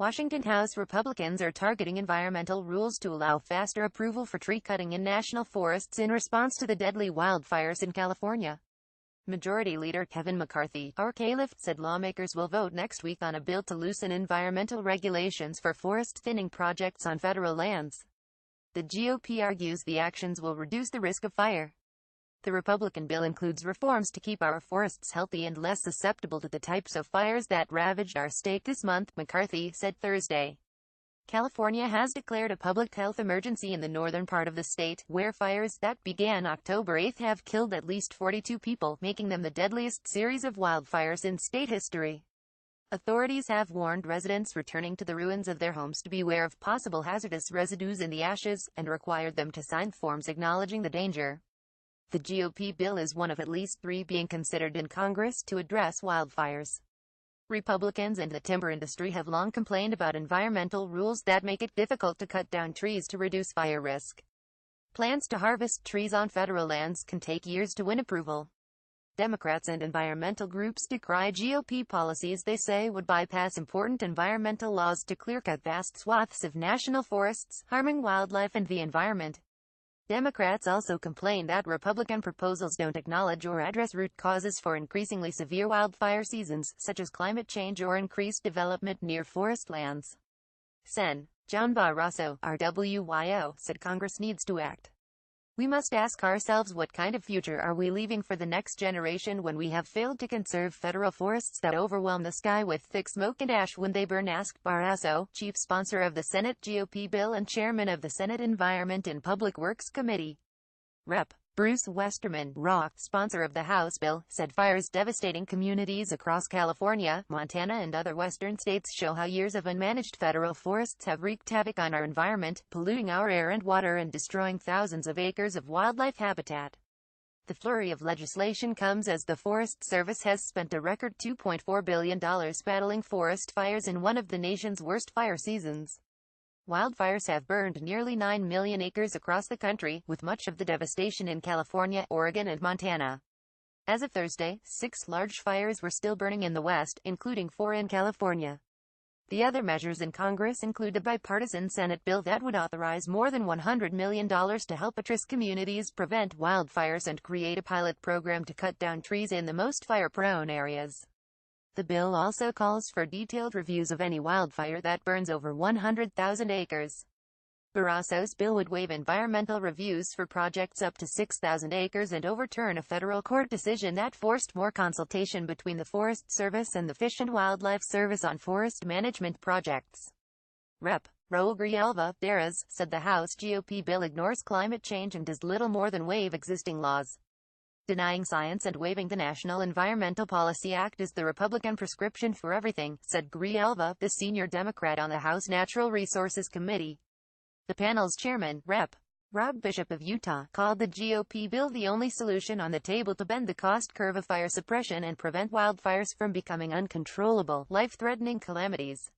Washington House Republicans are targeting environmental rules to allow faster approval for tree cutting in national forests in response to the deadly wildfires in California. Majority Leader Kevin McCarthy, or Calif, said lawmakers will vote next week on a bill to loosen environmental regulations for forest thinning projects on federal lands. The GOP argues the actions will reduce the risk of fire. The Republican bill includes reforms to keep our forests healthy and less susceptible to the types of fires that ravaged our state this month, McCarthy said Thursday. California has declared a public health emergency in the northern part of the state, where fires that began October 8 have killed at least 42 people, making them the deadliest series of wildfires in state history. Authorities have warned residents returning to the ruins of their homes to beware of possible hazardous residues in the ashes, and required them to sign forms acknowledging the danger. The GOP bill is one of at least 3 being considered in Congress to address wildfires. Republicans and the timber industry have long complained about environmental rules that make it difficult to cut down trees to reduce fire risk. Plans to harvest trees on federal lands can take years to win approval. Democrats and environmental groups decry GOP policies they say would bypass important environmental laws to clear-cut vast swaths of national forests, harming wildlife and the environment. Democrats also complain that Republican proposals don't acknowledge or address root causes for increasingly severe wildfire seasons, such as climate change or increased development near forest lands. Sen. John Barrasso, RWYO, said Congress needs to act. We must ask ourselves, what kind of future are we leaving for the next generation when we have failed to conserve federal forests that overwhelm the sky with thick smoke and ash when they burn, asked Barrasso, chief sponsor of the Senate GOP bill and chairman of the Senate Environment and Public Works Committee. Rep. Bruce Westerman, RA, sponsor of the House bill, said fires devastating communities across California, Montana and other western states show how years of unmanaged federal forests have wreaked havoc on our environment, polluting our air and water and destroying thousands of acres of wildlife habitat. The flurry of legislation comes as the Forest Service has spent a record $2.4 billion battling forest fires in one of the nation's worst fire seasons. Wildfires have burned nearly 9 million acres across the country, with much of the devastation in California, Oregon and Montana. As of Thursday, 6 large fires were still burning in the West, including 4 in California. The other measures in Congress include a bipartisan Senate bill that would authorize more than $100 million to help at-risk communities prevent wildfires and create a pilot program to cut down trees in the most fire-prone areas. The bill also calls for detailed reviews of any wildfire that burns over 100,000 acres. Barrasso's bill would waive environmental reviews for projects up to 6,000 acres and overturn a federal court decision that forced more consultation between the Forest Service and the Fish and Wildlife Service on forest management projects. Rep. Raul Grijalva, Deras, said the House GOP bill ignores climate change and does little more than waive existing laws. Denying science and waiving the National Environmental Policy Act is the Republican prescription for everything, said Grijalva, the senior Democrat on the House Natural Resources Committee. The panel's chairman, Rep. Rob Bishop of Utah, called the GOP bill the only solution on the table to bend the cost curve of fire suppression and prevent wildfires from becoming uncontrollable, life-threatening calamities.